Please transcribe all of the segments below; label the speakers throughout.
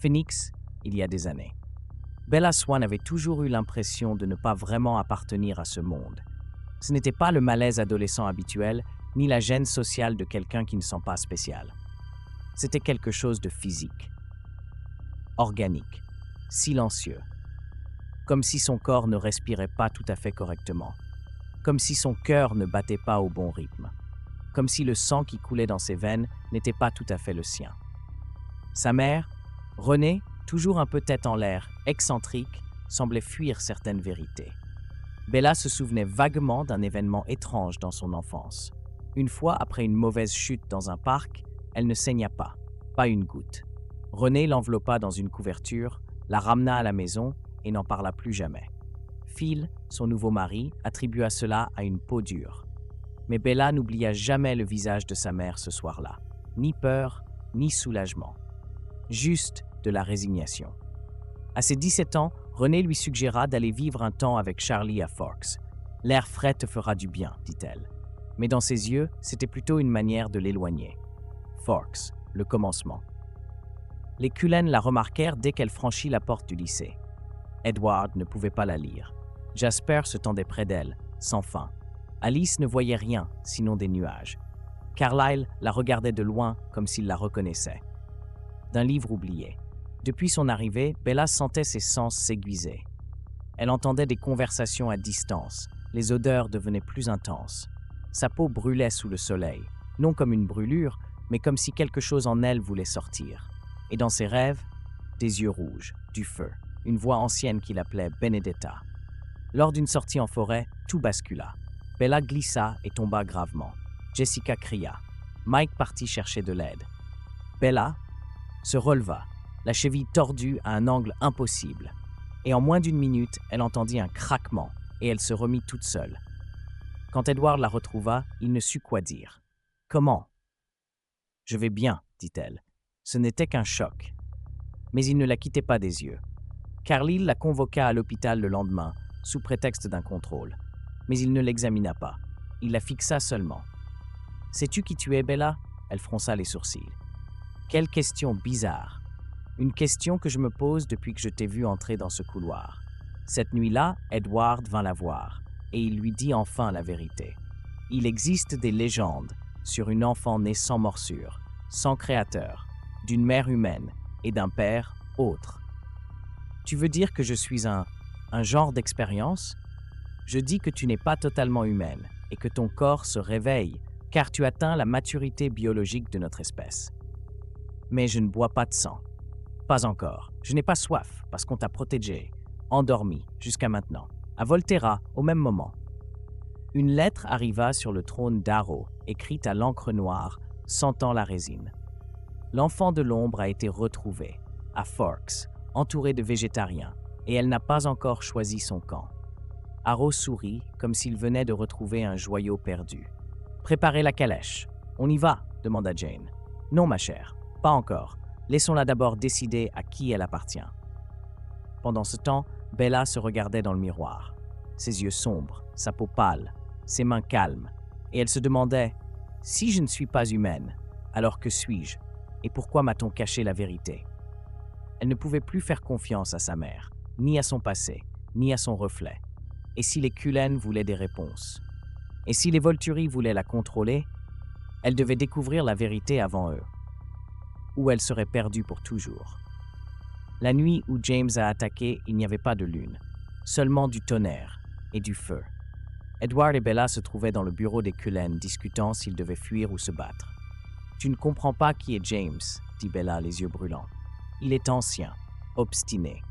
Speaker 1: Phoenix, il y a des années. Bella Swan avait toujours eu l'impression de ne pas vraiment appartenir à ce monde. Ce n'était pas le malaise adolescent habituel, ni la gêne sociale de quelqu'un qui ne sent pas spécial. C'était quelque chose de physique, organique, silencieux, comme si son corps ne respirait pas tout à fait correctement, comme si son cœur ne battait pas au bon rythme, comme si le sang qui coulait dans ses veines n'était pas tout à fait le sien. Sa mère, Renée, toujours un peu tête en l'air, excentrique, semblait fuir certaines vérités. Bella se souvenait vaguement d'un événement étrange dans son enfance. Une fois, après une mauvaise chute dans un parc, elle ne saigna pas une goutte. Renée l'enveloppa dans une couverture, la ramena à la maison et n'en parla plus jamais. Phil, son nouveau mari, attribua cela à une peau dure. Mais Bella n'oublia jamais le visage de sa mère ce soir-là. Ni peur, ni soulagement. Juste de la résignation. À ses 17 ans, Renée lui suggéra d'aller vivre un temps avec Charlie à Forks. « L'air frais te fera du bien », dit-elle. Mais dans ses yeux, c'était plutôt une manière de l'éloigner. Forks, le commencement. Les Cullen la remarquèrent dès qu'elle franchit la porte du lycée. Edward ne pouvait pas la lire. Jasper se tendait près d'elle, sans fin. Alice ne voyait rien, sinon des nuages. Carlyle la regardait de loin, comme s'il la reconnaissait. D'un livre oublié. Depuis son arrivée, Bella sentait ses sens s'aiguiser. Elle entendait des conversations à distance. Les odeurs devenaient plus intenses. Sa peau brûlait sous le soleil, non comme une brûlure, mais comme si quelque chose en elle voulait sortir. Et dans ses rêves, des yeux rouges, du feu, une voix ancienne qui l'appelait Benedetta. Lors d'une sortie en forêt, tout bascula. Bella glissa et tomba gravement. Jessica cria. Mike partit chercher de l'aide. Bella se releva, la cheville tordue à un angle impossible. Et en moins d'une minute, elle entendit un craquement et elle se remit toute seule. Quand Edward la retrouva, il ne sut quoi dire. « Comment ?»« Je vais bien, » dit-elle. Ce n'était qu'un choc. Mais il ne la quittait pas des yeux. Carlyle la convoqua à l'hôpital le lendemain, sous prétexte d'un contrôle. Mais il ne l'examina pas. Il la fixa seulement. « Sais-tu qui tu es, Bella ?» Elle fronça les sourcils. « Quelle question bizarre. Une question que je me pose depuis que je t'ai vue entrer dans ce couloir. » Cette nuit-là, Edward vint la voir, et il lui dit enfin la vérité. Il existe des légendes sur une enfant née sans morsure, sans créateur, d'une mère humaine et d'un père autre. Tu veux dire que je suis un genre d'expérience? Je dis que tu n'es pas totalement humaine et que ton corps se réveille car tu atteins la maturité biologique de notre espèce. Mais je ne bois pas de sang. Pas encore. Je n'ai pas soif parce qu'on t'a protégé, endormi jusqu'à maintenant. À Volterra, au même moment. Une lettre arriva sur le trône d'Arrow, écrite à l'encre noire, sentant la résine. L'enfant de l'ombre a été retrouvé, à Forks, entouré de végétariens, et elle n'a pas encore choisi son camp. Arrow sourit, comme s'il venait de retrouver un joyau perdu. « Préparez la calèche. On y va ?» demanda Jane. « Non, ma chère, pas encore. Laissons-la d'abord décider à qui elle appartient. » Pendant ce temps, Bella se regardait dans le miroir. Ses yeux sombres, sa peau pâle, ses mains calmes, et elle se demandait « Si je ne suis pas humaine, alors que suis-je? Et pourquoi m'a-t-on caché la vérité ?» Elle ne pouvait plus faire confiance à sa mère, ni à son passé, ni à son reflet. Et si les Cullen voulaient des réponses? Et si les Volturi voulaient la contrôler? Elle devait découvrir la vérité avant eux. Ou elle serait perdue pour toujours. La nuit où James a attaqué, il n'y avait pas de lune, seulement du tonnerre et du feu. Edward et Bella se trouvaient dans le bureau des Cullen, discutant s'ils devaient fuir ou se battre. « Tu ne comprends pas qui est James, » dit Bella, les yeux brûlants. « Il est ancien, obstiné.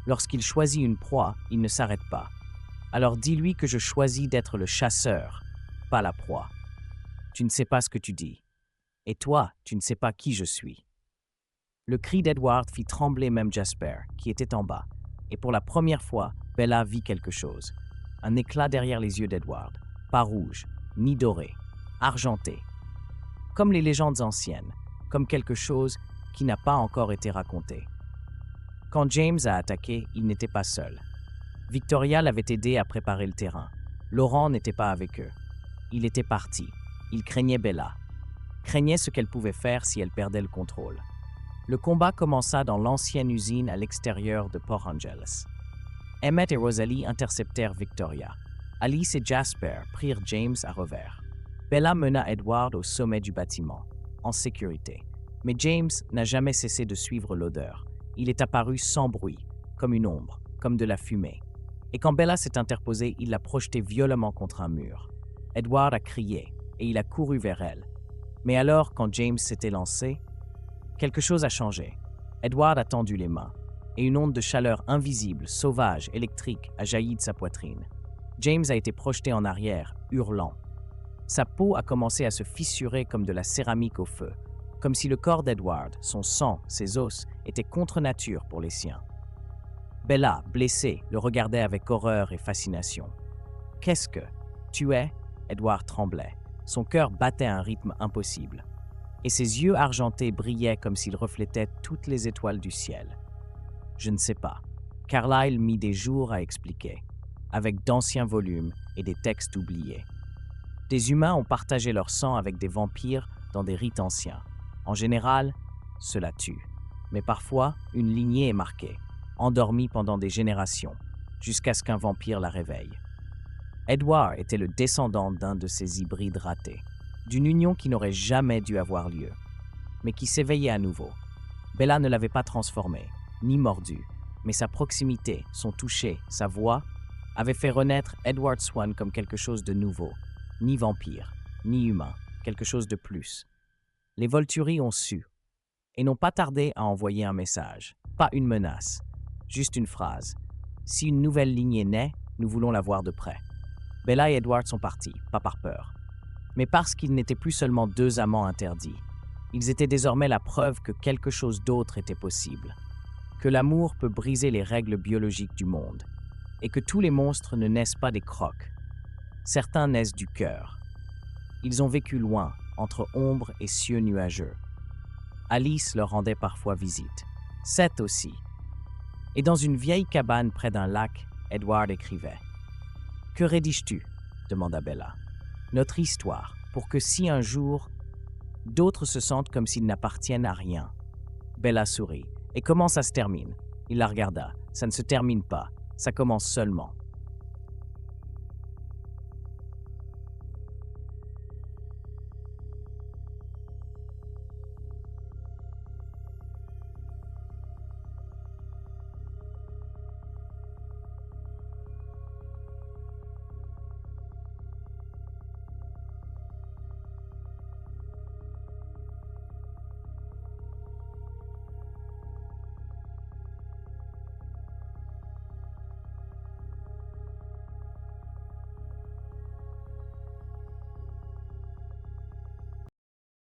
Speaker 1: Lorsqu'il choisit une proie, il ne s'arrête pas. Alors dis-lui que je choisis d'être le chasseur, pas la proie. Tu ne sais pas ce que tu dis. Et toi, tu ne sais pas qui je suis. » Le cri d'Edward fit trembler même Jasper, qui était en bas, et pour la première fois, Bella vit quelque chose. Un éclat derrière les yeux d'Edward, pas rouge, ni doré, argenté. Comme les légendes anciennes, comme quelque chose qui n'a pas encore été raconté. Quand James a attaqué, il n'était pas seul. Victoria l'avait aidé à préparer le terrain. Laurent n'était pas avec eux. Il était parti. Il craignait Bella. Craignait ce qu'elle pouvait faire si elle perdait le contrôle. Le combat commença dans l'ancienne usine à l'extérieur de Port Angeles. Emmett et Rosalie interceptèrent Victoria. Alice et Jasper prirent James à revers. Bella mena Edward au sommet du bâtiment, en sécurité. Mais James n'a jamais cessé de suivre l'odeur. Il est apparu sans bruit, comme une ombre, comme de la fumée. Et quand Bella s'est interposée, il l'a projetée violemment contre un mur. Edward a crié, et il a couru vers elle. Mais alors, quand James s'était lancé, quelque chose a changé. Edward a tendu les mains, et une onde de chaleur invisible, sauvage, électrique a jailli de sa poitrine. James a été projeté en arrière, hurlant. Sa peau a commencé à se fissurer comme de la céramique au feu, comme si le corps d'Edward, son sang, ses os, étaient contre nature pour les siens. Bella, blessée, le regardait avec horreur et fascination. « Qu'est-ce que tu es ?» Edward tremblait. Son cœur battait à un rythme impossible. Et ses yeux argentés brillaient comme s'ils reflétaient toutes les étoiles du ciel. « Je ne sais pas. » Carlyle mit des jours à expliquer, avec d'anciens volumes et des textes oubliés. Des humains ont partagé leur sang avec des vampires dans des rites anciens. En général, cela tue. Mais parfois, une lignée est marquée, endormie pendant des générations, jusqu'à ce qu'un vampire la réveille. Edward était le descendant d'un de ces hybrides ratés, d'une union qui n'aurait jamais dû avoir lieu, mais qui s'éveillait à nouveau. Bella ne l'avait pas transformé, ni mordu, mais sa proximité, son toucher, sa voix, avaient fait renaître Edward Swan comme quelque chose de nouveau, ni vampire, ni humain, quelque chose de plus. Les Volturi ont su, et n'ont pas tardé à envoyer un message, pas une menace, juste une phrase. Si une nouvelle lignée naît, nous voulons la voir de près. Bella et Edward sont partis, pas par peur, mais parce qu'ils n'étaient plus seulement deux amants interdits. Ils étaient désormais la preuve que quelque chose d'autre était possible, que l'amour peut briser les règles biologiques du monde, et que tous les monstres ne naissent pas des crocs. Certains naissent du cœur. Ils ont vécu loin, entre ombre et cieux nuageux. Alice leur rendait parfois visite. Seth aussi. Et dans une vieille cabane près d'un lac, Edward écrivait. « Que rédiges-tu » demanda Bella. « Notre histoire, pour que si un jour, d'autres se sentent comme s'ils n'appartiennent à rien. » Bella sourit. « Et comment ça se termine ?» Il la regarda. « Ça ne se termine pas, ça commence seulement. »